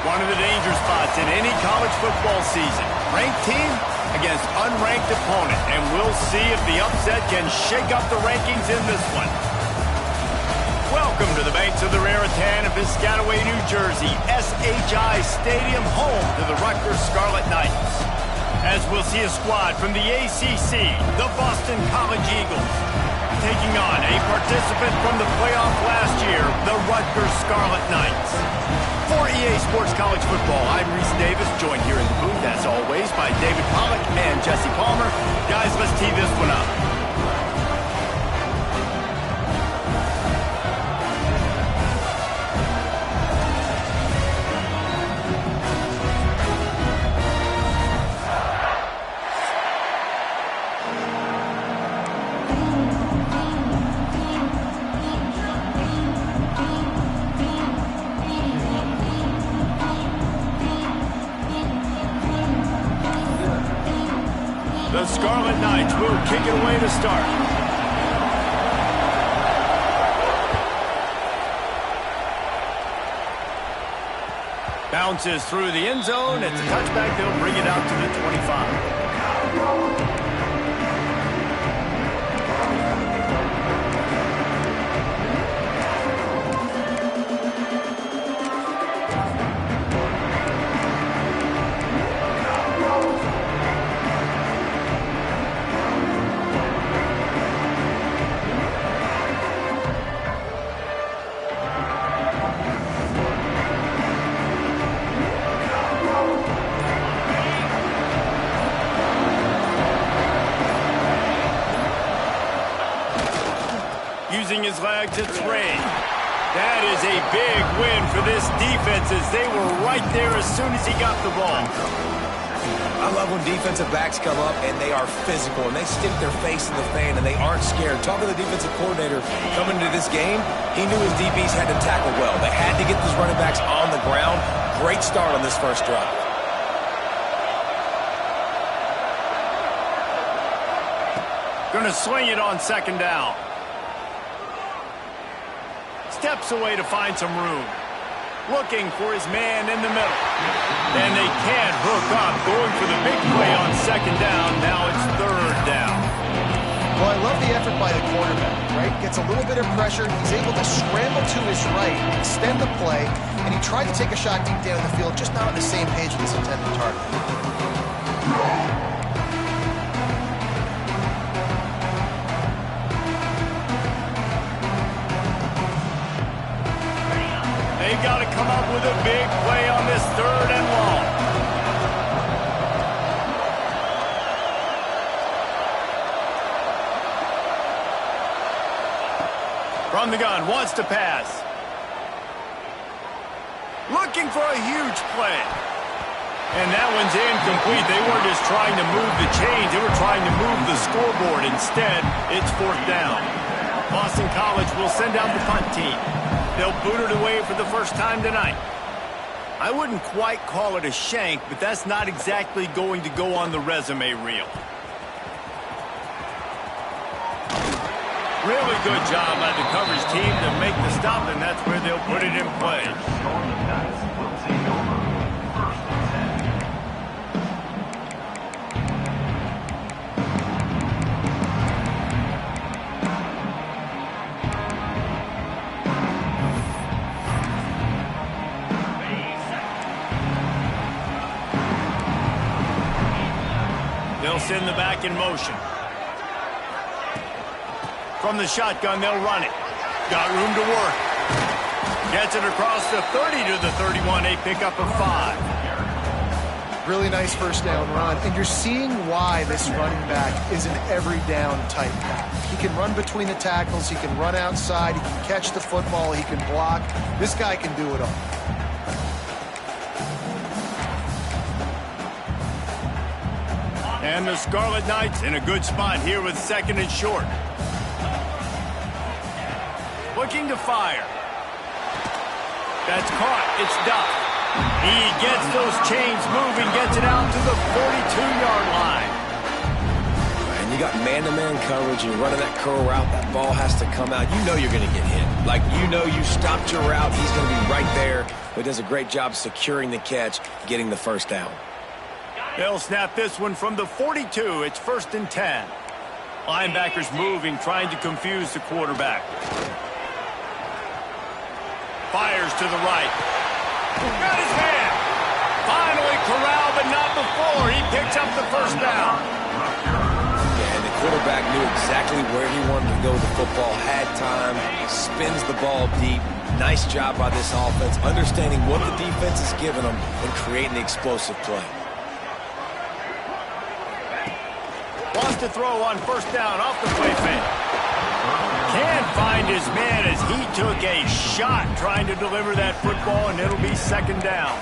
One of the danger spots in any college football season. Ranked team against unranked opponent. And we'll see if the upset can shake up the rankings in this one. Welcome to the banks of the Raritan of Piscataway, New Jersey. SHI Stadium, home to the Rutgers Scarlet Knights. As we'll see a squad from the ACC, the Boston College Eagles, taking on a participant from the playoff last year, the Rutgers Scarlet Knights. For EA Sports College Football, I'm Reese Davis, joined here in the booth, as always, by David Pollack and Jesse Palmer. Guys, let's tee this one up. The Scarlet Knights will kick it away to start. Bounces through the end zone. It's a touchback. They'll bring it out to the 25. Using his legs, it's Ray. That is a big win for this defense as they were right there as soon as he got the ball. I love when defensive backs come up and they are physical and they stick their face in the fan and they aren't scared. Talking to the defensive coordinator coming into this game, he knew his DBs had to tackle well. They had to get these running backs on the ground. Great start on this first drive. Going to swing it on second down. Steps away to find some room. Looking for his man in the middle. And they can't hook up. Going for the big play on second down. Now it's third down. Well, I love the effort by the quarterback, right? Gets a little bit of pressure. He's able to scramble to his right, extend the play, and he tried to take a shot deep down the field, just not on the same page with his intended target. They've got to come up with a big play on this third and long. From the gun, wants to pass. Looking for a huge play. And that one's incomplete. They weren't just trying to move the chains. They were trying to move the scoreboard. Instead, it's fourth down. Boston College will send out the punt team. They'll boot it away for the first time tonight. I wouldn't quite call it a shank, but that's not exactly going to go on the resume reel. Really good job by the coverage team to make the stop, and that's where they'll put it in play. They'll send the back in motion. From the shotgun, they'll run it. Got room to work. Gets it across the 30 to the 31. A pickup of 5. Really nice first down run. And you're seeing why this running back is an every down type back. He can run between the tackles. He can run outside. He can catch the football. He can block. This guy can do it all. And the Scarlet Knights in a good spot here with second and short. Looking to fire. That's caught. It's Duff. He gets those chains moving, gets it out to the 42-yard line. And You got man-to-man coverage, you're running that curl route, that ball has to come out. You know you're going to get hit. Like, you know you stopped your route, he's going to be right there. But he does a great job securing the catch, getting the first down. They'll snap this one from the 42. It's 1st and 10. Linebackers moving, trying to confuse the quarterback. Fires to the right. Got his man. Finally corralled, but not before. He picks up the first down. Yeah, and the quarterback knew exactly where he wanted to go with the football, had time, spins the ball deep. Nice job by this offense, understanding what the defense is giving them and creating the explosive play. Wants to throw on 1st down off the play fake. Can't find his man as he took a shot trying to deliver that football, and it'll be 2nd down.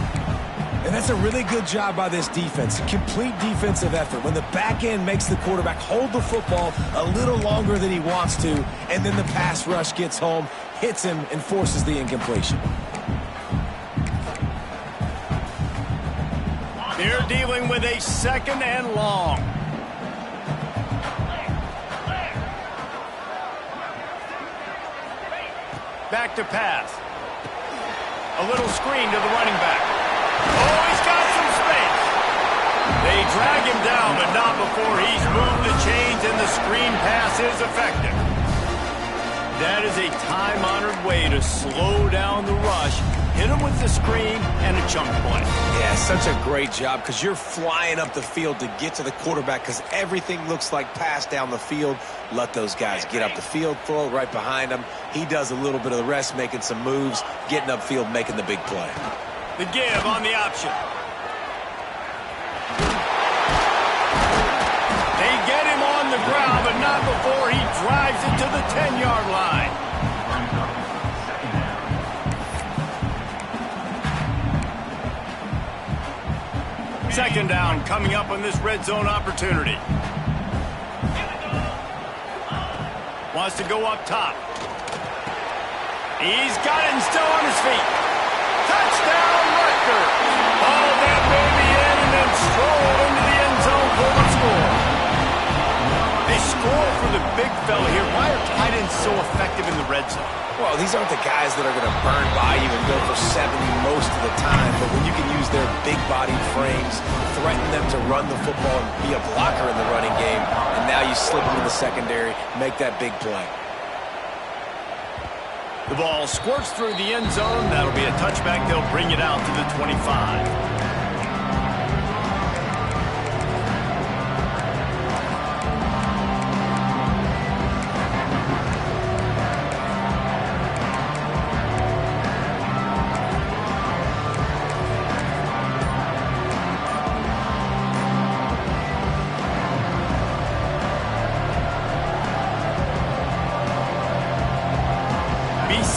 And that's a really good job by this defense. Complete defensive effort. When the back end makes the quarterback hold the football a little longer than he wants to, and then the pass rush gets home, hits him, and forces the incompletion. They're dealing with a 2nd and long. Back to pass. A little screen to the running back. Oh, he's got some space. They drag him down, but not before he's moved the chains, and the screen pass is effective. That is a time-honored way to slow down the rush. Hit him with the screen and a chunk play. Yeah, such a great job because you're flying up the field to get to the quarterback because everything looks like pass down the field. Let those guys get up the field, throw it right behind him. He does a little bit of the rest, making some moves, getting upfield, making the big play. The give on the option. They get him on the ground, but not before he drives it to the 10-yard line. Second down coming up on this red zone opportunity. Wants to go up top. He's got it and still on his feet. Touchdown, Rutgers. Ball that baby in and then stroll into the end zone for the score. They score for the big fella here. Why are tight ends so effective in the red zone? Well, these aren't the guys that are going to burn by you and go for 70 most of the time, but when you can use their big-bodied frames, threaten them to run the football and be a blocker in the running game, and now you slip them in the secondary, make that big play. The ball squirts through the end zone. That'll be a touchback. They'll bring it out to the 25.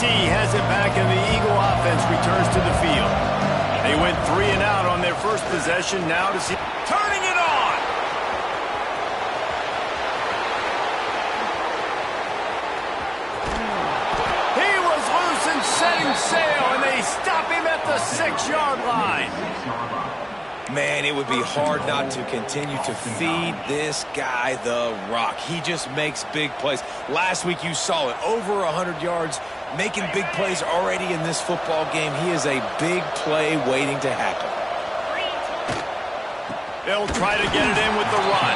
Has it back, and the Eagle offense returns to the field. They went 3 and out on their first possession. Now to see turning it on. He was loose and setting sail, and they stop him at the 6-yard line. Man, it would be hard not to continue to feed this guy the rock. He just makes big plays. Last week you saw it, over 100 yards, making big plays already in this football game. He is a big play waiting to happen. They'll try to get it in with the run.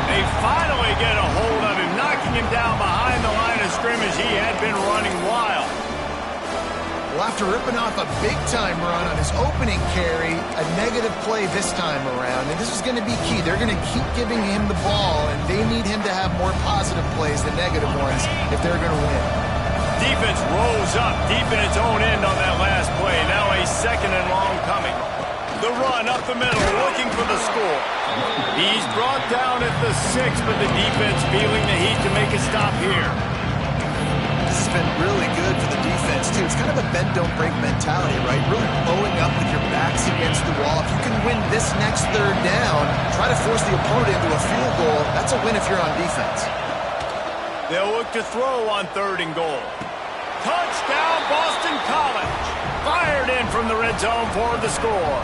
They finally get a hold of him, knocking him down behind the line of scrimmage. He had been running wild. Well, after ripping off a big-time run on his opening carry, a negative play this time around, and this is going to be key. They're going to keep giving him the ball, and they need him to have more positive plays than negative ones if they're going to win. Defense rose up deep in its own end on that last play. Now a 2nd and long coming. The run up the middle, looking for the score. He's brought down at the 6, but the defense feeling the heat to make a stop here. This has been really good for the defense, too. It's kind of a bend-don't-break mentality, right? Really blowing up with your backs against the wall. If you can win this next 3rd down, try to force the opponent into a field goal, that's a win if you're on defense. They'll look to throw on 3rd and goal. Touchdown, Boston College. Fired in from the red zone for the score.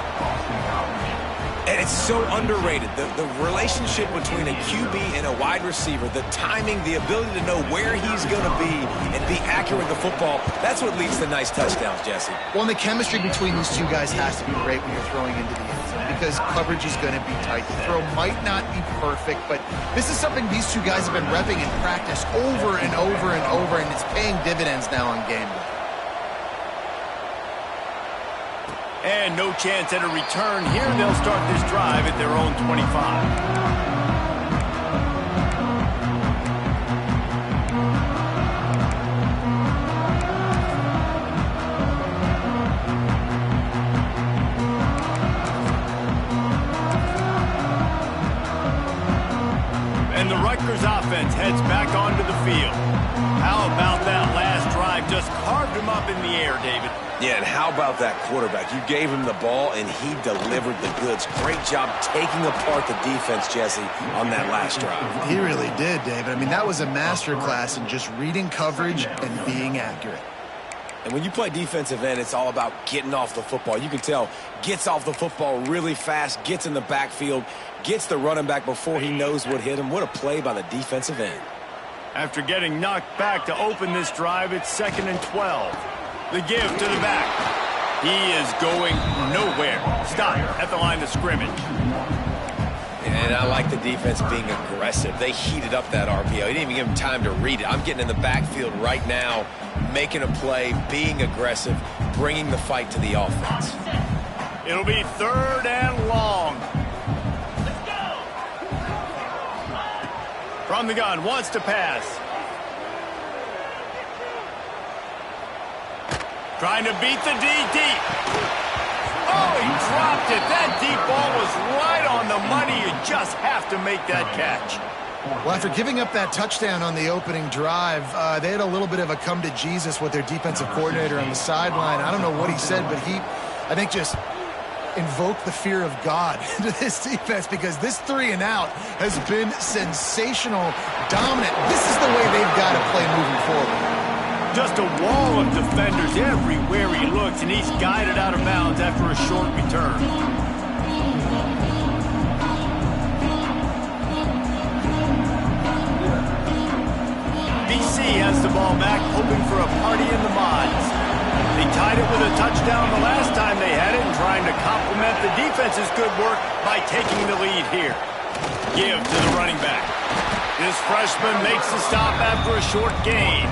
And it's so underrated. The relationship between a QB and a wide receiver, the timing, the ability to know where he's going to be and be accurate with the football, that's what leads to nice touchdowns, Jesse. Well, and the chemistry between these two guys has to be great when you're throwing into the end zone because coverage is going to be tight. The throw might not be perfect, but this is something these two guys have been repping in practice over and over and over, and it's paying dividends now on game day. And no chance at a return here. They'll start this drive at their own 25. And the Rutgers offense heads back onto the field. How about that last drive? Just carved him up in the air, David. Yeah, and how about that quarterback? You gave him the ball, and he delivered the goods. Great job taking apart the defense, Jesse, on that last drive. He really did, David. I mean, that was a masterclass in just reading coverage and being accurate. And when you play defensive end, it's all about getting off the football. You can tell, gets off the football really fast, gets in the backfield, gets the running back before he knows what hit him. What a play by the defensive end. After getting knocked back to open this drive, it's 2nd and 12. The give to the back. He is going nowhere. Stop at the line of scrimmage. And I like the defense being aggressive. They heated up that RPO. He didn't even give him time to read it. I'm getting in the backfield right now, making a play, being aggressive, bringing the fight to the offense. It'll be 3rd and long. From the gun, wants to pass. Trying to beat the D deep. Oh, he dropped it. That deep ball was right on the money. You just have to make that catch. Well, after giving up that touchdown on the opening drive, they had a little bit of a come to Jesus with their defensive coordinator on the sideline. I don't know what he said, but he, I think, just invoked the fear of God into this defense because this 3-and-out has been sensational, dominant. This is the way they've got to play moving forward. Just a wall of defenders everywhere he looks, and he's guided out of bounds after a short return. BC has the ball back, hoping for a party in the mods. They tied it with a touchdown the last time they had it and trying to complement the defense's good work by taking the lead here. Give to the running back. This freshman makes the stop after a short gain.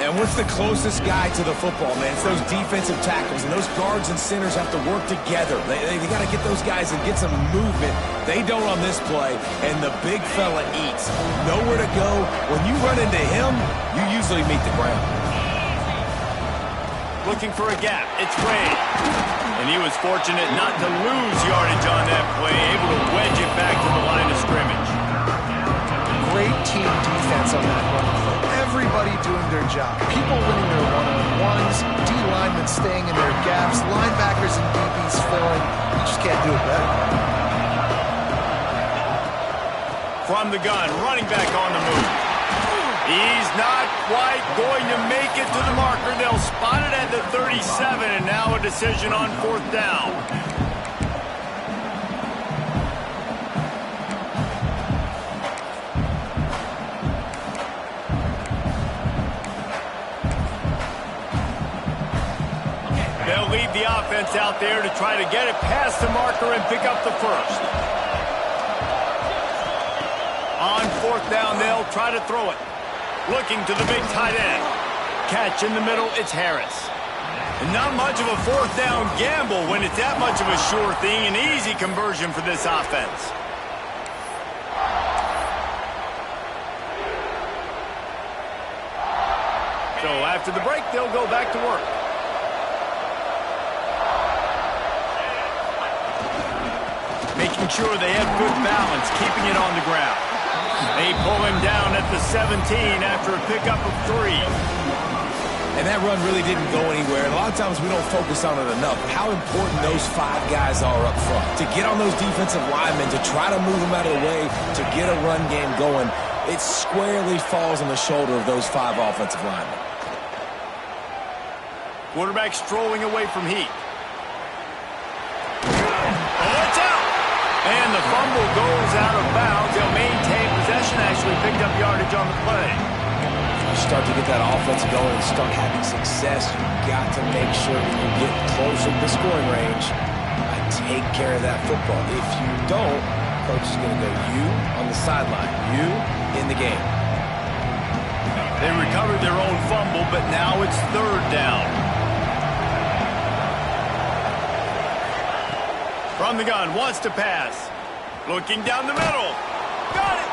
And what's the closest guy to the football, man? It's those defensive tackles, and those guards and centers have to work together. They got to get those guys and get some movement. They don't on this play, and the big fella eats. Nowhere to go. When you run into him, you usually meet the ground. Looking for a gap. It's Ray. And he was fortunate not to lose yardage on that play, able to wedge it back to the line of scrimmage. Great team defense on that run play. Everybody doing their job. People winning their one-on-ones, D-linemen staying in their gaps, linebackers and DBs filling. You just can't do it better. From the gun, running back on the move. He's not quite going to make it to the marker. They'll spot it at the 37, and now a decision on 4th down. They'll leave the offense out there to try to get it past the marker and pick up the first. On 4th down, they'll try to throw it. Looking to the big tight end. Catch in the middle, it's Harris. And not much of a 4th down gamble when it's that much of a sure thing. An easy conversion for this offense. So after the break, they'll go back to work. Making sure they have good balance, keeping it on the ground. They pull him down at the 17 after a pickup of 3. And that run really didn't go anywhere. A lot of times we don't focus on it enough. How important those 5 guys are up front. To get on those defensive linemen, to try to move them out of the way, to get a run game going, it squarely falls on the shoulder of those 5 offensive linemen. Quarterback strolling away from heat. Oh, it's out! fumble goes out of bounds. They'll maintain possession, actually picked up yardage on the play. You start to get that offense going and start having success, you've got to make sure that you get closer to the scoring range. Take care of that football. If you don't, coach is going to go you on the sideline, you in the game. They recovered their own fumble, but now it's third down. From the gun, wants to pass. Looking down the middle. Got it!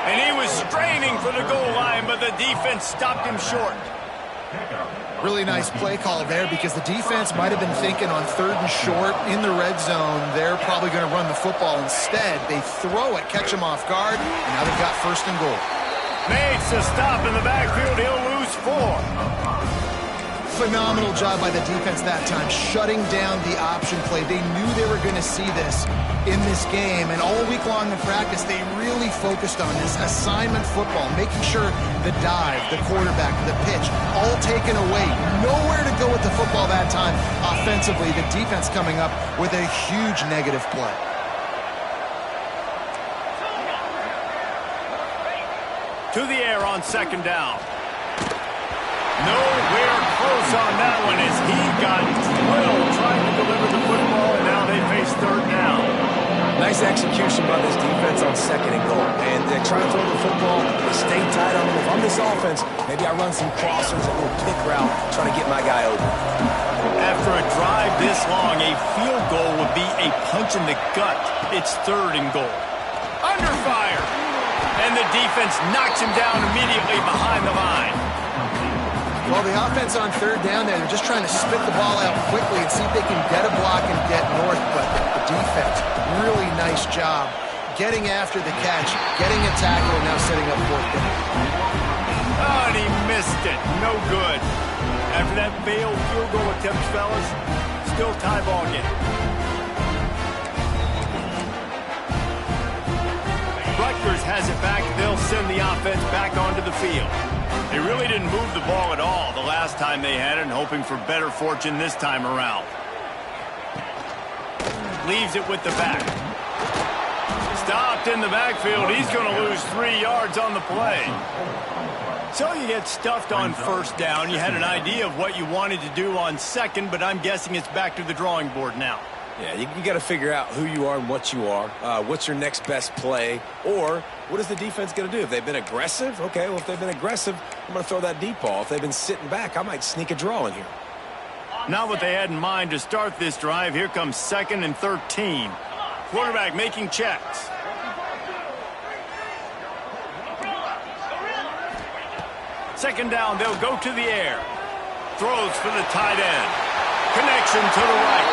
And he was straining for the goal line, but the defense stopped him short. Really nice play call there because the defense might have been thinking on 3rd and short in the red zone. They're probably going to run the football instead. They throw it, catch him off guard, and now they've got 1st and goal. Makes a stop in the backfield. He'll lose 4. Phenomenal job by the defense that time, shutting down the option play. They knew they were going to see this in this game, and all week long in practice, they really focused on this assignment football, making sure the dive, the quarterback, the pitch, all taken away. Nowhere to go with the football that time offensively. The defense coming up with a huge negative play. To the air on 2nd down. Nowhere close on that one as he got drilled trying to deliver the football, and now they face 3rd down. Nice execution by this defense on 2nd and goal. And they try to throw the football, they stay tight on them. If I'm this offense, maybe I run some crossers, a little pick route, trying to get my guy open. After a drive this long, a field goal would be a punch in the gut. It's 3rd and goal. Under fire! And the defense knocks him down immediately behind the line. Well, the offense on 3rd down there, they're just trying to spit the ball out quickly and see if they can get a block and get north. But the defense, really nice job getting after the catch, getting a tackle, and now setting up 4th down. Oh, and he missed it. No good. After that failed field goal attempt, fellas, still tie ball game. Rutgers has it back. They'll send the offense back onto the field. They really didn't move the ball at all the last time they had it, and hoping for better fortune this time around. Leaves it with the back. Stopped in the backfield. He's going to lose 3 yards on the play. So you get stuffed on 1st down. You had an idea of what you wanted to do on 2nd, but I'm guessing it's back to the drawing board now. Yeah, you got to figure out who you are and what you are. What's your next best play? Or what is the defense going to do? If they've been aggressive, okay, well, if they've been aggressive, I'm going to throw that deep ball. If they've been sitting back, I might sneak a draw in here. Not what they had in mind to start this drive. Here comes 2nd and 13. Quarterback making checks. Second down, they'll go to the air. Throws for the tight end. Connection to the right.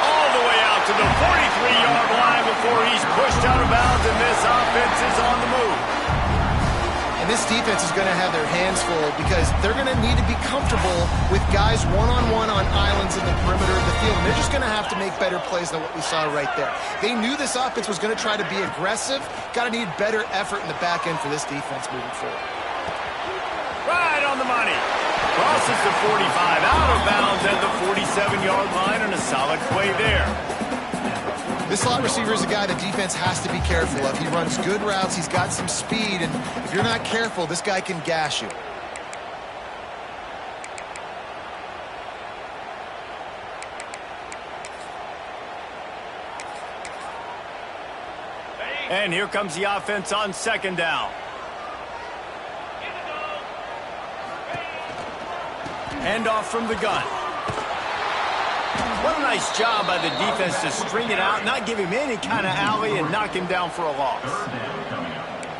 All the way out to the 43-yard line before he's pushed out of bounds, and this offense is on the move. And this defense is going to have their hands full because they're going to need to be comfortable with guys one-on-one on islands in the perimeter of the field. And they're just going to have to make better plays than what we saw right there. They knew this offense was going to try to be aggressive. Got to need better effort in the back end for this defense moving forward. Right on the money. Crosses the 45, out of bounds at the 47-yard line, and a solid play there. This slot receiver is a guy the defense has to be careful of. He runs good routes, he's got some speed, and if you're not careful, this guy can gash you. And here comes the offense on 2nd down. Hand off from the gun. What a nice job by the defense to string it out, not give him any kind of alley, and knock him down for a loss.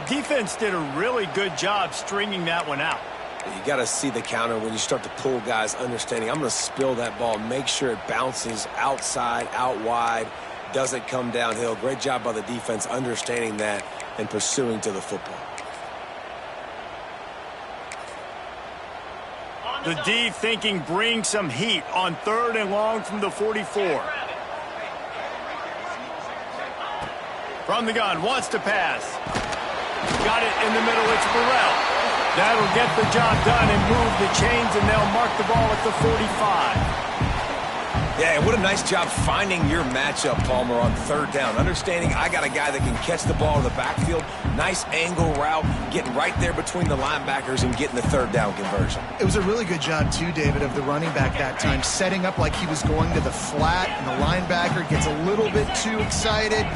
Defense did a really good job stringing that one out. You got to see the counter when you start to pull guys, understanding I'm going to spill that ball, make sure it bounces outside, out wide, doesn't come downhill. Great job by the defense understanding that and pursuing to the football. The D thinking bring some heat on 3rd and long from the 44. From the gun, wants to pass. Got it in the middle, it's Burrell. That'll get the job done and move the chains, and they'll mark the ball at the 45. Yeah, and what a nice job finding your matchup, Palmer, on third down. Understanding I got a guy that can catch the ball in the backfield, nice angle route, getting right there between the linebackers and getting the third down conversion. It was a really good job, too, David, of the running back that time, setting up like he was going to the flat, and the linebacker gets a little bit too excited.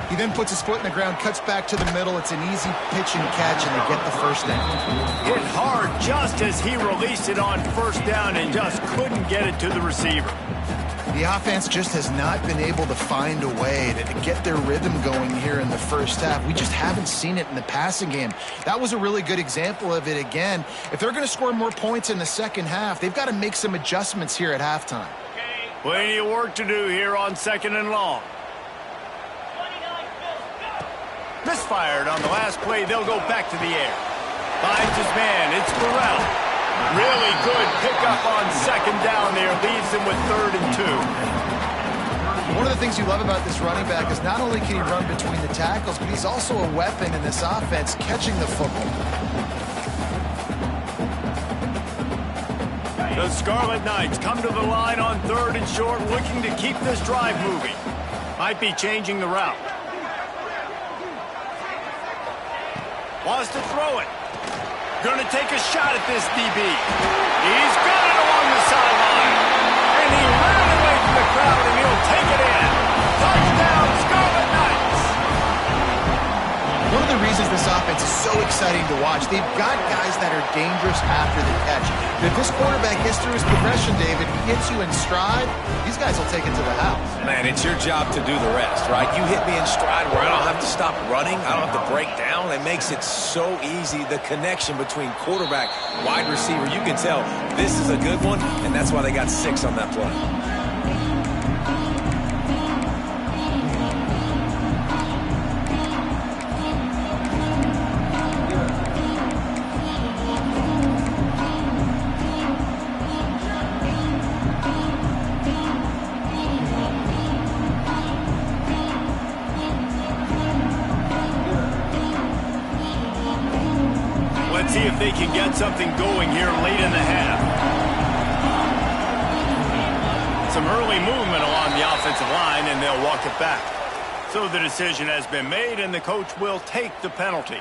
He then puts his foot in the ground, cuts back to the middle. It's an easy pitch and catch, and they get the first down. Hit hard just as he released it on first down and just couldn't get it to the receiver. The offense just has not been able to find a way to get their rhythm going here in the first half. We just haven't seen it in the passing game. That was a really good example of it again. If they're going to score more points in the second half, they've got to make some adjustments here at halftime. Plenty of work to do here on second and long. Misfired on the last play. They'll go back to the air. Finds his man. It's Burrell. Really good pickup on second down there. Leaves him with 3rd and 2. One of the things you love about this running back is not only can he run between the tackles, but he's also a weapon in this offense catching the football. The Scarlet Knights come to the line on 3rd and short, looking to keep this drive moving. Might be changing the route. Wants to throw it. Going to take a shot at this DB. He's got it along the sideline. And he ran away from the crowd, and he'll take it in. Touchdown, Scarlet Knights. One of the reasons this offense is so exciting to watch, they've got guys that are dangerous after the catch. But if this quarterback gets through his progression, David, he hits you in stride, these guys will take it to the house. Man, it's your job to do the rest, right? You hit me in stride where I don't have to stop running. I don't have to break down. It makes it so easy. The connection between quarterback, wide receiver, you can tell this is a good one, and that's why they got 6 on that play. Let's see if they can get something going here late in the half. Some early movement along the offensive line, and they'll walk it back. So the decision has been made, and the coach will take the penalty.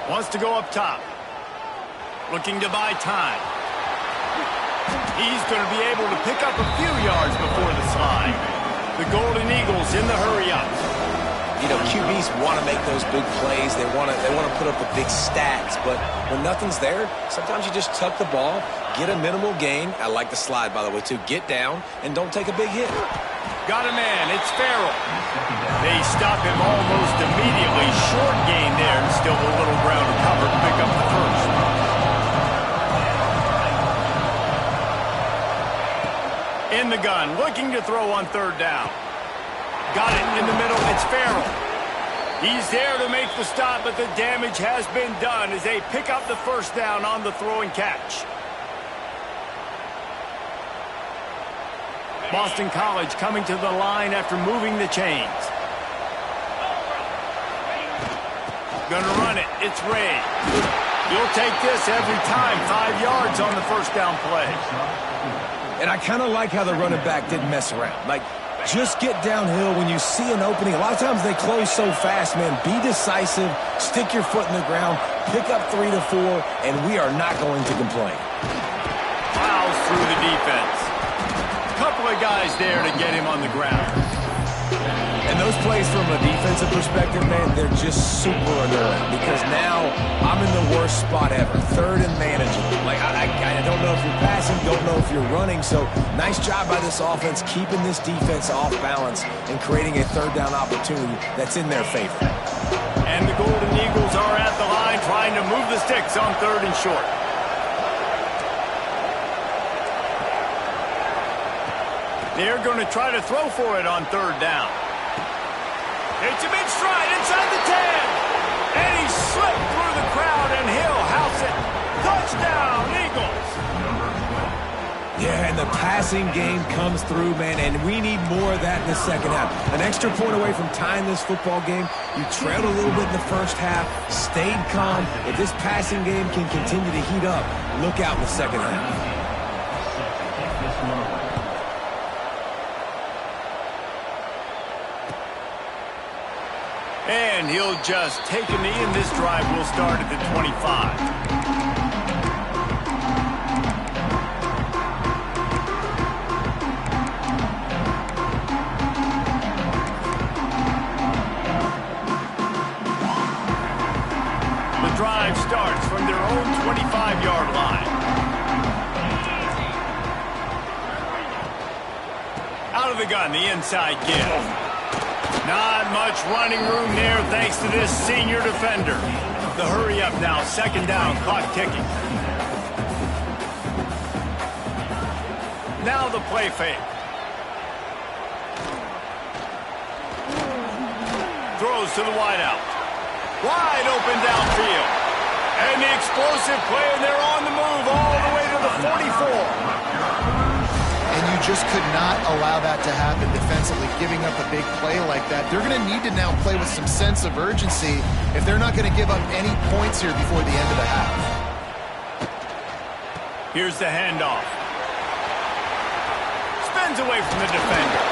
Wants to go up top. Looking to buy time. He's going to be able to pick up a few yards before the slide. The Golden Eagles in the hurry-up. You know, QBs want to make those big plays. They want to put up the big stats. But when nothing's there, sometimes you just tuck the ball, get a minimal gain. I like the slide, by the way, too. Get down and don't take a big hit. Got a man. It's Farrell. They stop him almost immediately. Short gain there, and still a little ground to cover to pick up the first. In the gun, looking to throw on 3rd down. Got it in the middle. It's Farrell. He's there to make the stop, but the damage has been done as they pick up the first down on the throw and catch. Boston College coming to the line after moving the chains. Gonna run it. It's Ray. You'll take this every time. 5 yards on the first down play. And I kind of like how the running back didn't mess around. Like, just get downhill when you see an opening. A lot of times they close so fast, man. Be decisive. Stick your foot in the ground. Pick up 3 to 4, and we are not going to complain. Plows through the defense. Couple of guys there to get him on the ground. And those plays from a defensive perspective, man, they're just super annoying because now I'm in the worst spot ever. 3rd and manageable. Like, I don't know if you're passing, don't know if you're running. So nice job by this offense keeping this defense off balance and creating a 3rd down opportunity that's in their favor. And the Golden Eagles are at the line trying to move the sticks on 3rd and short. They're going to try to throw for it on 3rd down. It's a mid stride inside the 10. And he slipped through the crowd, and he'll house it passing game comes through, man, and we need more of that in the second half. An extra point away from tying this football game. You trailed a little bit in the first half, stayed calm. If this passing game can continue to heat up, look out in the second half. And he'll just take a knee, and this drive will start at the 25. The drive starts from their own 25-yard line. Out of the gun, the inside give. Not much running room there thanks to this senior defender. The hurry up now, second down, clock ticking. Now the play fake. Throws to the wideout. Wide open downfield. And the explosive play, and they're on the move all the way to the 44. And you just could not allow that to happen defensively, giving up a big play like that. They're going to need to now play with some sense of urgency if they're not going to give up any points here before the end of the half. Here's the handoff. Spins away from the defender.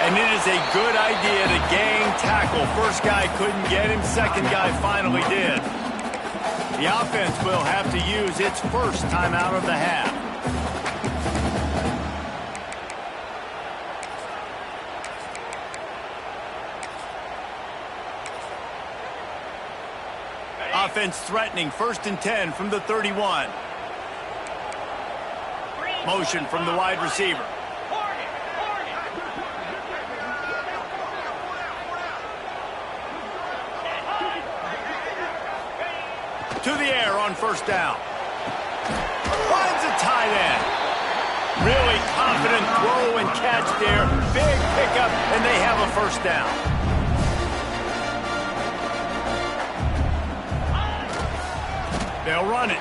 And it is a good idea to gang tackle. First guy couldn't get him, second guy finally did. The offense will have to use its first timeout of the half. Offense threatening, 1st and 10 from the 31. Motion from the wide receiver. To the air on 1st down. Finds a tight end. Really confident throw and catch there. Big pickup, and they have a 1st down. They'll run it.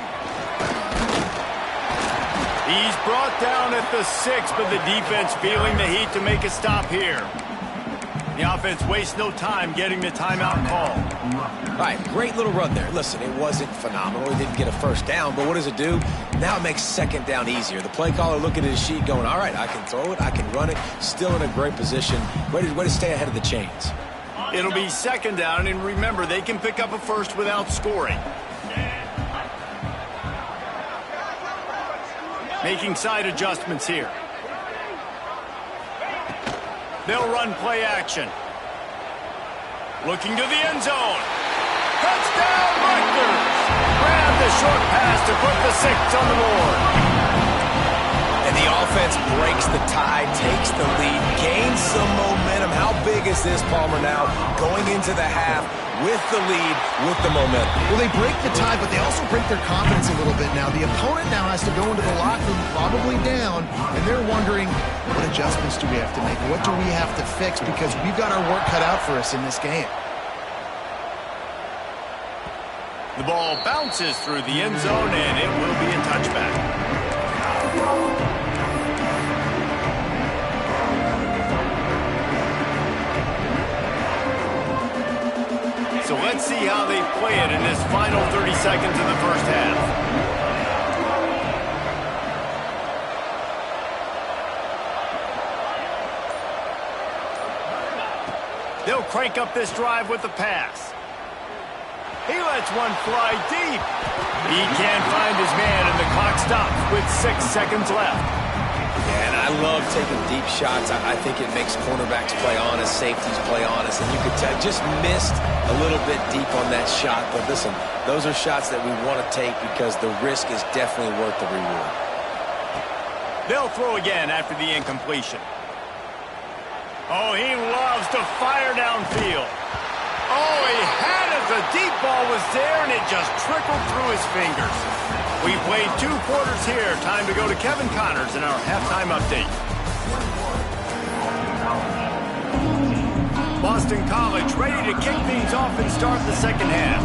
He's brought down at the 6, but the defense feeling the heat to make a stop here. The offense wastes no time getting the timeout call. All right, great little run there. Listen, it wasn't phenomenal. He didn't get a 1st down, but what does it do? Now it makes 2nd down easier. The play caller looking at his sheet going, all right, I can throw it, I can run it. Still in a great position. Way to stay ahead of the chains. It'll be 2nd down, and remember, they can pick up a 1st without scoring. Making side adjustments here. They'll run play action. Looking to the end zone. Touchdown, Rutgers! Grab the short pass to put the 6 on the board. And the offense breaks the tie, takes the lead, gains some momentum. How big is this, Palmer, now? Going into the half with the lead, with the momentum. Well, they break the tie, but they also break their confidence a little bit now. The opponent now has to go into the locker room probably down, and they're wondering, what adjustments do we have to make? What do we have to fix? Because we've got our work cut out for us in this game. The ball bounces through the end zone, and it will be a touchback. So let's see how they play it in this final 30 seconds of the first half. They'll crank up this drive with the pass. He lets one fly deep. He can't find his man, and the clock stops with 6 seconds left. And I love taking deep shots. I think it makes cornerbacks play honest, safeties play honest, and you could tell just missed a little bit deep on that shot. But listen, those are shots that we want to take because the risk is definitely worth the reward. They'll throw again after the incompletion. Oh, he loves to fire downfield. Oh, he had it. The deep ball was there, and it just trickled through his fingers. We played 2 quarters here. Time to go to Kevin Connors in our halftime update. Boston College ready to kick things off and start the second half.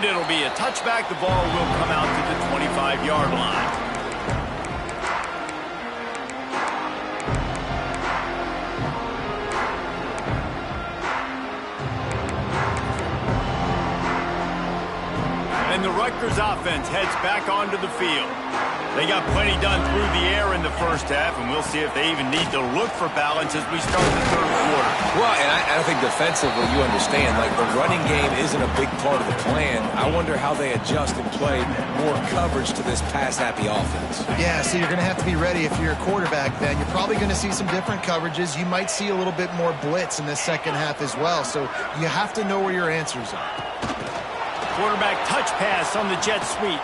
And it'll be a touchback. The ball will come out to the 25-yard line. And the Rutgers offense heads back onto the field. They got plenty done through the air in the first half, and we'll see if they even need to look for balance as we start the third quarter. Well, and I think defensively, you understand, like the running game isn't a big part of the plan. I wonder how they adjust and play more coverage to this pass-happy offense. Yeah, so you're going to have to be ready if you're a quarterback then. You're probably going to see some different coverages. You might see a little bit more blitz in the second half as well, so you have to know where your answers are. Quarterback touch pass on the jet sweep.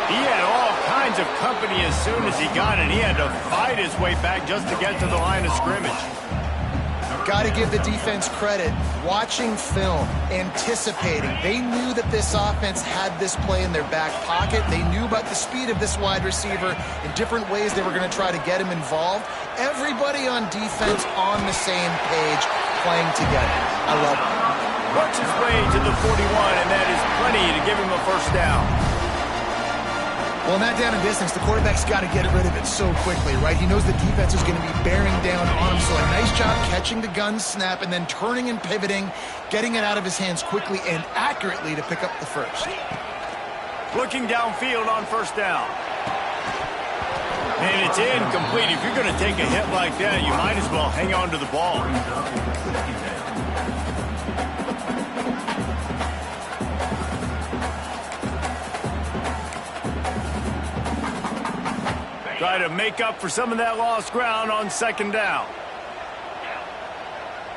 He had all kinds of company as soon as he got it. He had to fight his way back just to get to the line of scrimmage. Got to give the defense credit. Watching film, anticipating. They knew that this offense had this play in their back pocket. They knew about the speed of this wide receiver in different ways they were going to try to get him involved. Everybody on defense on the same page, playing together. I love it. Works his way to the 41, and that is plenty to give him a first down. Well, in that down and distance, the quarterback's got to get rid of it so quickly, right? He knows the defense is going to be bearing down on him, so a nice job catching the gun snap and then turning and pivoting, getting it out of his hands quickly and accurately to pick up the first. Looking downfield on first down. And it's incomplete. If you're going to take a hit like that, you might as well hang on to the ball. Try to make up for some of that lost ground on second down.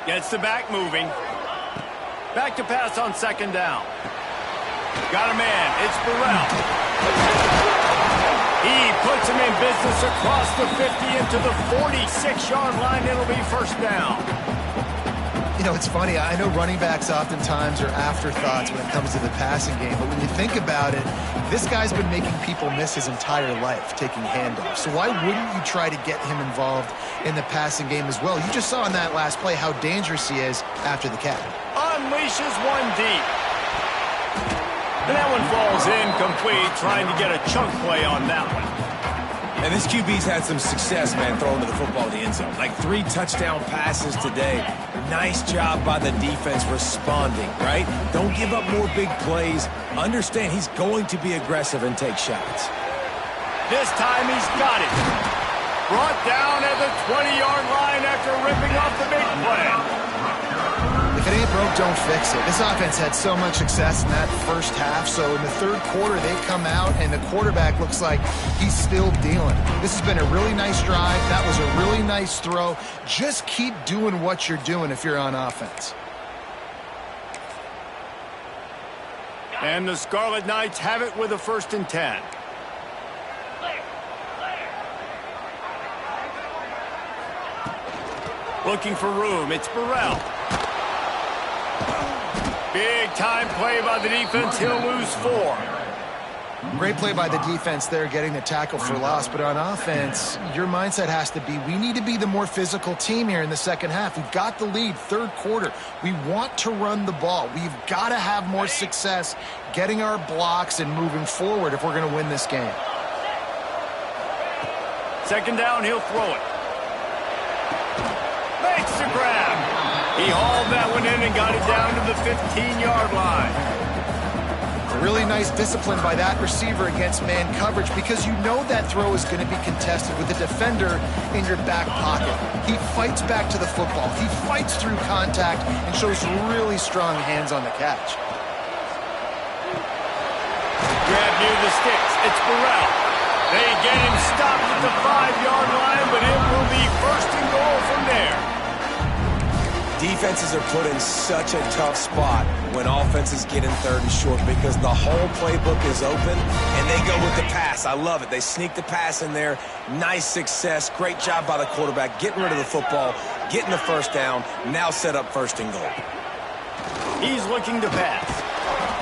Gets the back moving. Back to pass on second down. Got a man. It's Burrell. He puts him in business across the 50 into the 46-yard line. It'll be first down. You know, it's funny. I know running backs oftentimes are afterthoughts when it comes to the passing game, but when you think about it, this guy's been making people miss his entire life taking handoffs. So why wouldn't you try to get him involved in the passing game as well? You just saw in that last play how dangerous he is after the catch. Unleashes one deep. And that one falls incomplete, trying to get a chunk play on that one. And this QB's had some success, man, throwing to the football in the end zone. Like 3 touchdown passes today. Nice job by the defense responding, right? Don't give up more big plays. Understand he's going to be aggressive and take shots. This time he's got it. Brought down at the 20-yard line after ripping off the big play. If it ain't broke, don't fix it. This offense had so much success in that first half, so in the third quarter, they come out, and the quarterback looks like he's still dealing. This has been a really nice drive. That was a really nice throw. Just keep doing what you're doing if you're on offense. And the Scarlet Knights have it with a 1st and 10. Looking for room. It's Burrell. Big-time play by the defense. He'll lose 4. Great play by the defense there, getting the tackle for loss. But on offense, your mindset has to be, we need to be the more physical team here in the second half. We've got the lead, third quarter. We want to run the ball. We've got to have more success getting our blocks and moving forward if we're going to win this game. Second down, he'll throw it. Makes the grab. He hauled that one in and got it down to the 15-yard line. Really nice discipline by that receiver against man coverage because you know that throw is going to be contested with a defender in your back pocket. He fights back to the football. He fights through contact and shows really strong hands on the catch. Grab near the sticks. It's Burrell. They get him stopped at the 5-yard line, but it will be 1st and goal from there. Defenses are put in such a tough spot when offenses get in 3rd and short because the whole playbook is open and they go with the pass. I love it. They sneak the pass in there. Nice success. Great job by the quarterback getting rid of the football, getting the first down, now set up 1st and goal. He's looking to pass.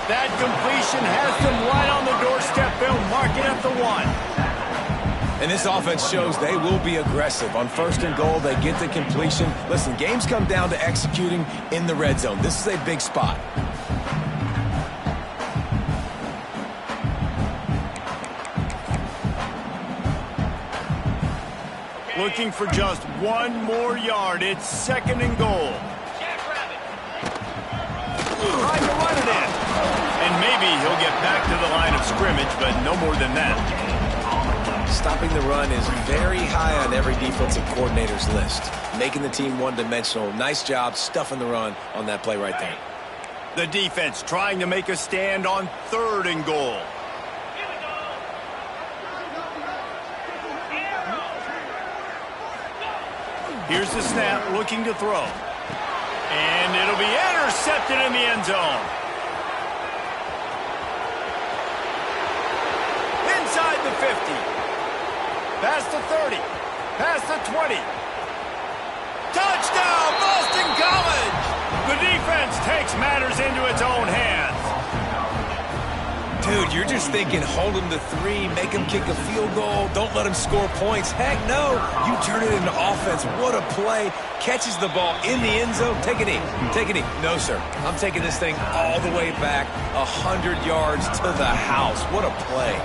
That completion has them right on the doorstep. They'll mark it at the 1. And this offense shows they will be aggressive. On 1st and goal, they get the completion. Listen, games come down to executing in the red zone. This is a big spot. looking for just one more yard. It's 2nd and goal. Trying to run it in. And maybe he'll get back to the line of scrimmage, but no more than that. Stopping the run is very high on every defensive coordinator's list. Making the team one-dimensional. Nice job stuffing the run on that play right there. The defense trying to make a stand on 3rd and goal. Here's the snap, looking to throw. And it'll be intercepted in the end zone. Inside the 50. Past the 30. Past the 20. Touchdown, Boston College! The defense takes matters into its own hands. Dude, you're just thinking, hold him to 3, make him kick a field goal, don't let him score points. Heck no, you turn it into offense. What a play. Catches the ball in the end zone. Take a knee. Take a knee. No, sir. I'm taking this thing all the way back 100 yards to the house. What a play.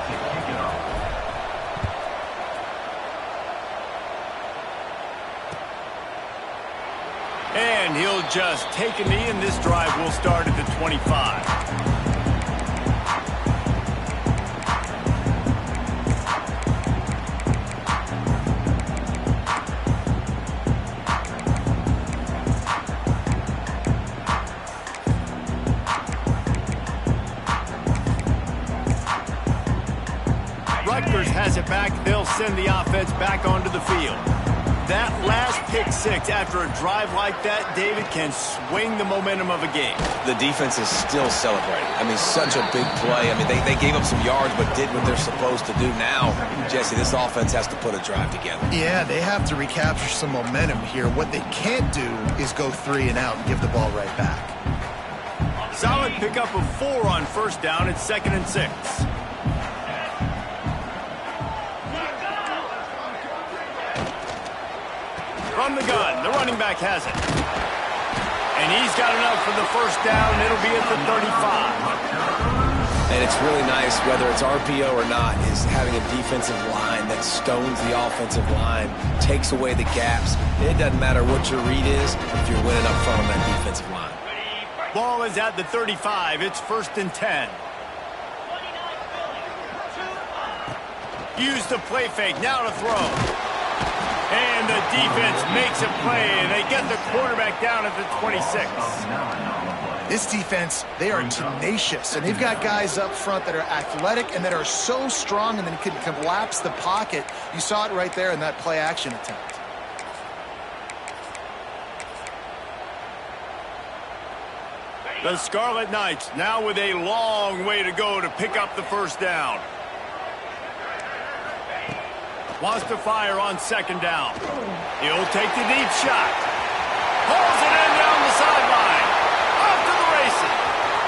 And he'll just take a knee, and this drive will start at the 25. Rutgers has it back. They'll send the offense back onto the field. That last pick 6 after a drive like that, David, can swing the momentum of a game. The defense is still celebrating. I mean, such a big play. I mean, they gave up some yards but did what they're supposed to do. Now, Jesse, this offense has to put a drive together. Yeah, they have to recapture some momentum here. What they can't do is go 3 and out and give the ball right back. Solid pickup of 4 on 1st down. It's 2nd and 6. From the gun, the running back has it. And he's got enough for the 1st down. It'll be at the 35. And it's really nice, whether it's RPO or not, is having a defensive line that stones the offensive line, takes away the gaps. It doesn't matter what your read is if you're winning up front on that defensive line. Ball is at the 35. It's 1st and 10. Use the play fake. Now to throw. And the defense makes a play, and they get the quarterback down at the 26. This defense, they are tenacious, and they've got guys up front that are athletic and that are so strong and then can collapse the pocket. You saw it right there in that play-action attempt. The Scarlet Knights now with a long way to go to pick up the 1st down. Wants to fire on 2nd down. He'll take the deep shot. Pulls it in down the sideline. Off to the races.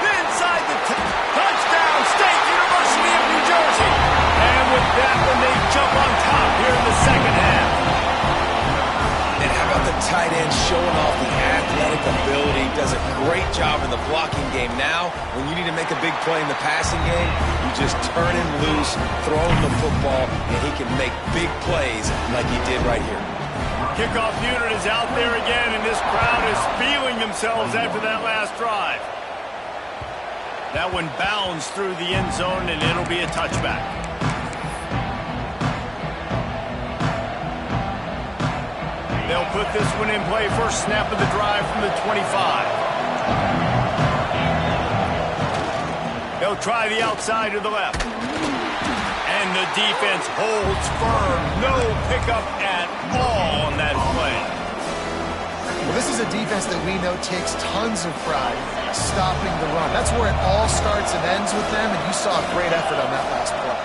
Inside the touchdown, State University of New Jersey. And with that one, they jump on top here in the 2nd half. And how about the tight end showing off the athletic ability? Does a great job in the blocking game. Now, when you need to make a big play in the passing game, you just turn him loose, throw him the football, and he can make big plays like he did right here. Kickoff unit is out there again, and this crowd is feeling themselves after that last drive. That one bounds through the end zone, and it'll be a touchback. They'll put this one in play. First snap of the drive from the 25. They'll try the outside to the left. And the defense holds firm. No pickup at all on that play. Well, this is a defense that we know takes tons of pride stopping the run. That's where it all starts and ends with them, and you saw a great effort on that last play.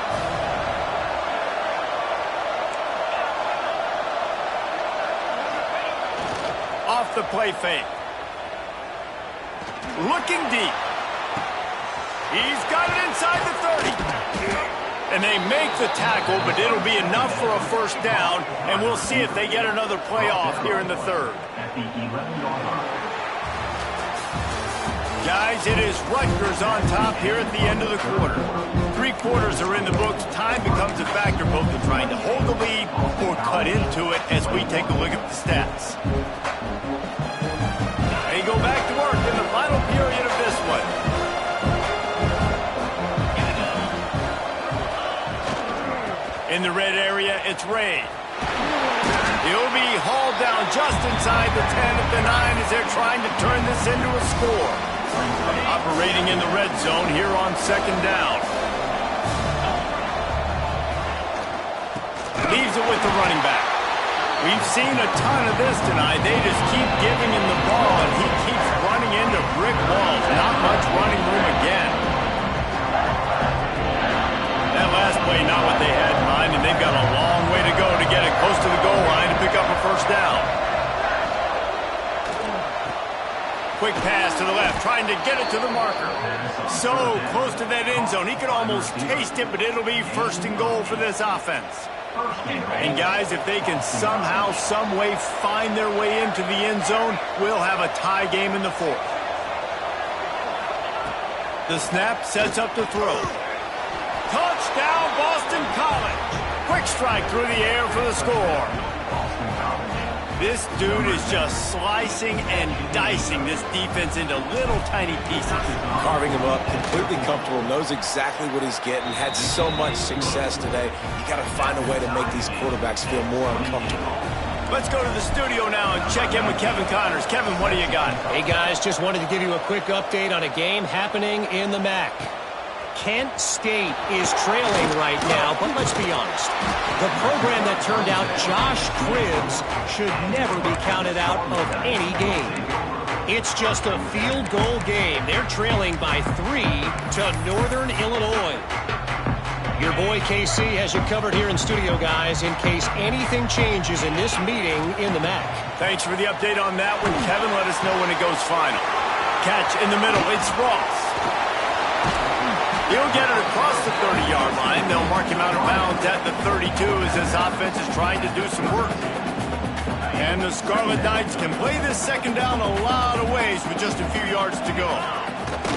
Off the play fake. Looking deep. He's got it inside the 30. And they make the tackle, but it'll be enough for a 1st down, and we'll see if they get another play off here in the 3rd. Guys, it is Rutgers on top here at the end of the quarter. 3 3 quarters are in the books. Time becomes a factor both in trying to hold the lead or cut into it as we take a look at the stats. They go back to work in the final period of this one. In the red area, it's Ray. He'll be hauled down just inside the 10 at the 9 as they're trying to turn this into a score. Operating in the red zone here on 2nd down. Leaves it with the running back. We've seen a ton of this tonight. They just keep giving him the ball, and he keeps running into brick walls. Not much running room again. That last play, not what they had in mind, and they've got a long way to go to get it close to the goal line to pick up a 1st down. Quick pass to the left, trying to get it to the marker. So close to that end zone. He could almost taste it, but it'll be 1st and goal for this offense. And guys, if they can somehow, some way find their way into the end zone, we'll have a tie game in the 4th. The snap sets up the throw. Touchdown, Boston College. Quick strike through the air for the score. This dude is just slicing and dicing this defense into little tiny pieces. Carving him up, completely comfortable, knows exactly what he's getting, had so much success today. You got to find a way to make these quarterbacks feel more uncomfortable. Let's go to the studio now and check in with Kevin Connors. Kevin, what do you got? Hey, guys, just wanted to give you a quick update on a game happening in the MAC. Kent State is trailing right now, but let's be honest. The program that turned out Josh Cribbs should never be counted out of any game. It's just a field goal game. They're trailing by 3 to Northern Illinois. Your boy KC has you covered here in studio, guys, in case anything changes in this meeting in the MAC. Thanks for the update on that one. Kevin, let us know when it goes final. Catch in the middle. It's Ross. He'll get it across the 30-yard line. They'll mark him out of bounds at the 32 as this offense is trying to do some work. And the Scarlet Knights can play this 2nd down a lot of ways with just a few yards to go.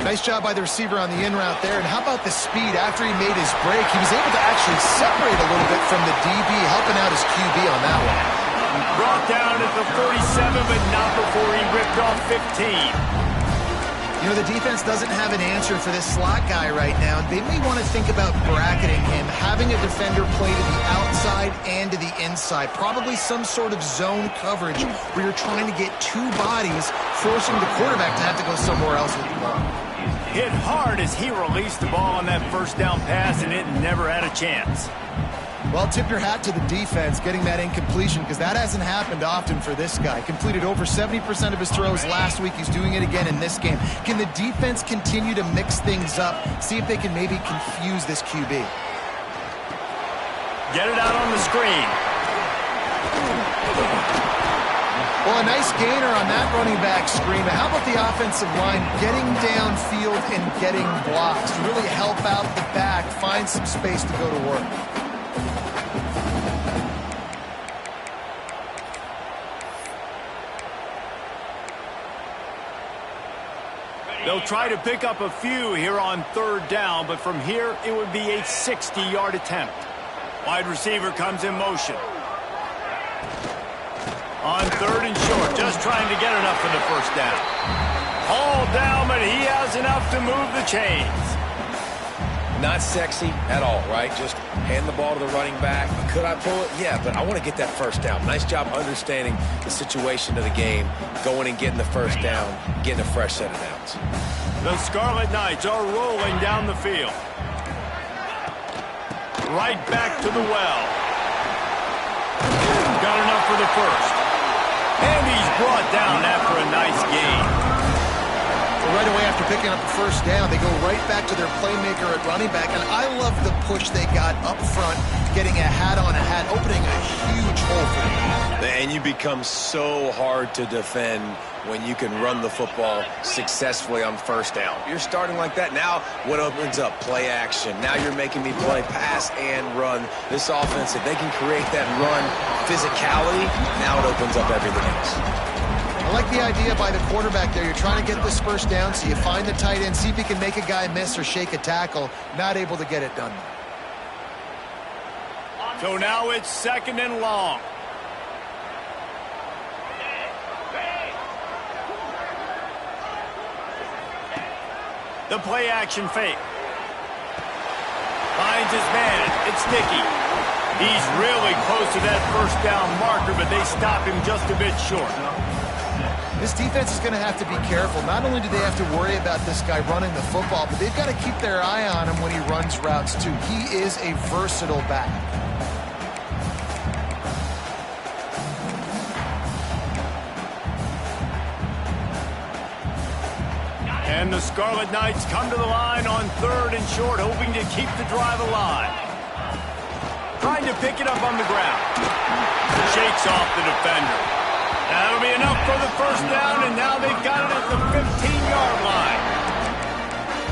Nice job by the receiver on the in route there. And how about the speed after he made his break? He was able to actually separate a little bit from the DB, helping out his QB on that one. Brought down at the 37, but not before he ripped off 15. You know, the defense doesn't have an answer for this slot guy right now. They may want to think about bracketing him, having a defender play to the outside and to the inside. Probably some sort of zone coverage where you're trying to get 2 bodies, forcing the quarterback to have to go somewhere else with the ball. Hit hard as he released the ball on that 1st down pass, and it never had a chance. Well, tip your hat to the defense getting that incompletion because that hasn't happened often for this guy. Completed over 70% of his throws last week. He's doing it again in this game. Can the defense continue to mix things up? See if they can maybe confuse this QB. Get it out on the screen. Well, a nice gainer on that running back screen. But how about the offensive line getting downfield and getting blocks to really help out the back, find some space to go to work? They'll try to pick up a few here on 3rd down, but from here it would be a 60-yard attempt. Wide receiver comes in motion. On 3rd and short, just trying to get enough for the 1st down. Hauled down, but he has enough to move the chains. Not sexy at all, right? Just hand the ball to the running back. Could I pull it? Yeah, but I want to get that 1st down. Nice job understanding the situation of the game, going and getting the 1st down, getting a fresh set of downs. The Scarlet Knights are rolling down the field. Right back to the well. Got enough for the 1st. And he's brought down after a nice gain. Right away after picking up the 1st down, they go right back to their playmaker at running back. And I love the push they got up front, getting a hat on a hat, opening a huge hole for them. And you become so hard to defend when you can run the football successfully on 1st down. You're starting like that. Now what opens up? Play action. Now you're making me play pass and run. This offense, if they can create that run physicality, now it opens up everything else. I like the idea by the quarterback there. You're trying to get this first down, so you find the tight end, see if he can make a guy miss or shake a tackle. Not able to get it done. So now it's 2nd and long. The play action fake. Finds his man. It's Nicky. He's really close to that first down marker, but they stop him just a bit short. This defense is going to have to be careful. Not only do they have to worry about this guy running the football, but they've got to keep their eye on him when he runs routes too. He is a versatile back. And the Scarlet Knights come to the line on 3rd and short, hoping to keep the drive alive. Trying to pick it up on the ground. Shakes off the defender. That'll be enough for the first down, and now they've got it at the 15-yard line.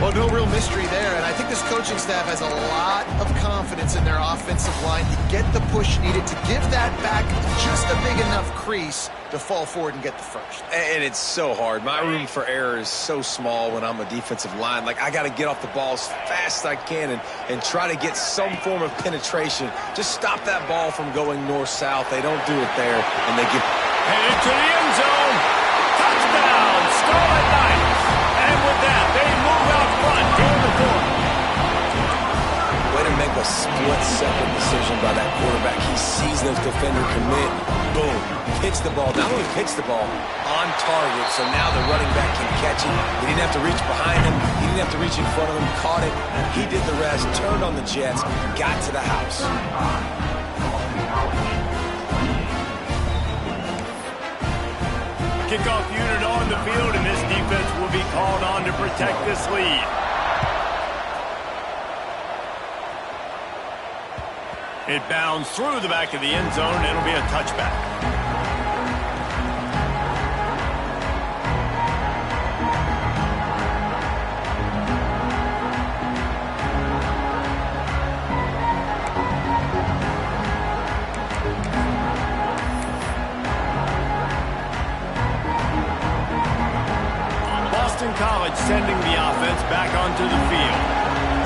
Well, no real mystery there, and I think this coaching staff has a lot of confidence in their offensive line to get the push needed to give that back just a big enough crease to fall forward and get the first. And it's so hard. My room for error is so small when I'm a defensive line. Like, I got to get off the ball as fast as I can and try to get some form of penetration. Just stop that ball from going north-south. They don't do it there, and they get... Headed to the end zone. Touchdown, Scarlet Knights. And with that, they move out front here in the 4th. Way to make a split-second decision by that quarterback. He sees those defender commit. Boom. Hits the ball. Not only hits the ball, on target. So now the running back can catch it. He didn't have to reach behind him. He didn't have to reach in front of him. Caught it. He did the rest. Turned on the Jets. Got to the house. Kickoff unit on the field, and this defense will be called on to protect this lead. It bounds through the back of the end zone, and it'll be a touchback. College sending the offense back onto the field.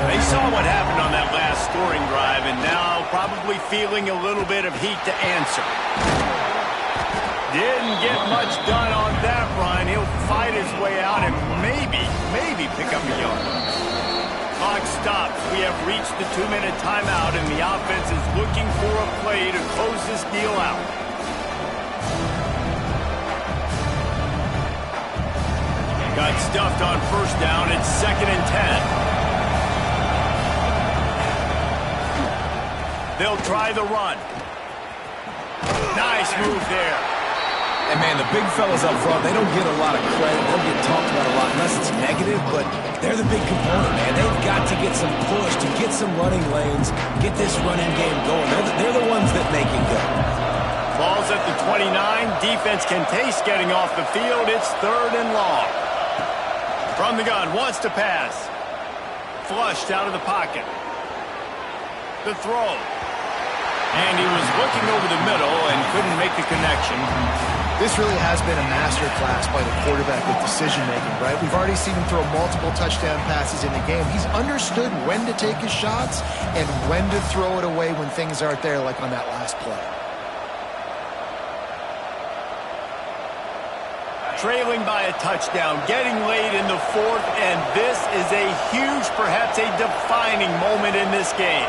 They saw what happened on that last scoring drive, and now probably feeling a little bit of heat to answer. Didn't get much done on that run. He'll fight his way out and maybe pick up a yard. Clock stops. We have reached the 2-minute timeout, and the offense is looking for a play to close this deal out. Got stuffed on first down. It's 2nd and 10. They'll try the run. Nice move there. And, man, the big fellas up front, they don't get a lot of credit. They'll get talked about a lot unless it's negative, but they're the big component, man. They've got to get some push, to get some running lanes, get this running game going. They're the ones that make it go. Ball's at the 29. Defense can taste getting off the field. It's 3rd and long. From the gun, wants to pass. Flushed out of the pocket. The throw. And he was looking over the middle and couldn't make the connection. This really has been a masterclass by the quarterback with decision-making, right? We've already seen him throw multiple touchdown passes in the game. He's understood when to take his shots and when to throw it away when things aren't there, like on that last play. Trailing by a touchdown, getting late in the 4th, and this is a huge, perhaps a defining moment in this game.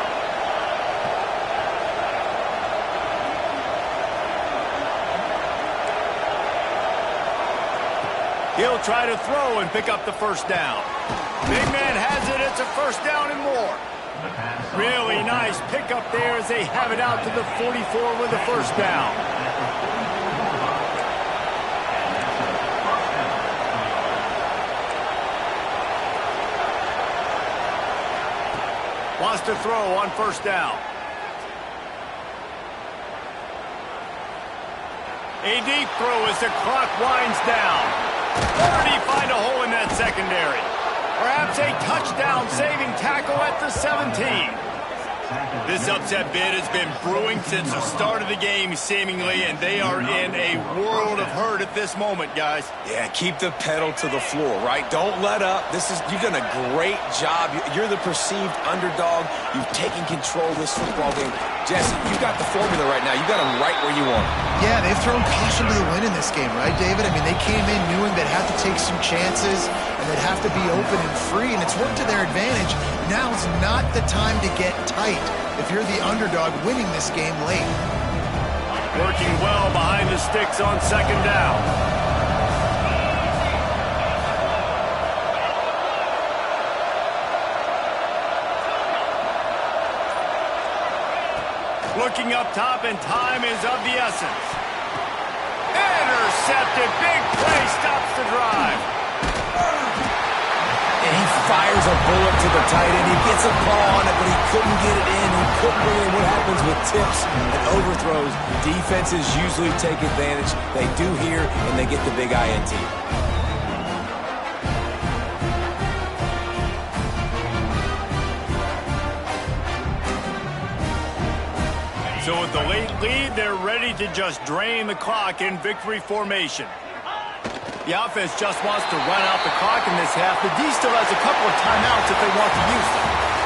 He'll try to throw and pick up the first down. Big man has it, it's a first down and more. Really nice pickup there as they have it out to the 44 with the first down. Wants to throw on first down. A deep throw as the clock winds down. Or did he find a hole in that secondary? Perhaps a touchdown-saving tackle at the 17. This upset bid has been brewing since the start of the game, seemingly, and they are in a world of hurt at this moment, guys. Yeah, keep the pedal to the floor, right? Don't let up. You've done a great job. You're the perceived underdog. You've taken control of this football game. Jesse, you got the formula right now. You got them right where you want them. Yeah, they've thrown caution to the wind in this game, right, David? I mean, they came in knowing they'd have to take some chances and they'd have to be open and free, and it's worked to their advantage. Now's not the time to get tight if you're the underdog winning this game late. Working well behind the sticks on second down. Looking up top, and time is of the essence. Intercepted. Big play stops the drive. And he fires a bullet to the tight end. He gets a paw on it, but he couldn't get it in. He couldn't bring it in. What happens with tips and overthrows? Defenses usually take advantage. They do here, and they get the big INT. So with the late lead, they're ready to just drain the clock in victory formation. The offense just wants to run out the clock in this half, but D still has a couple of timeouts if they want to use them.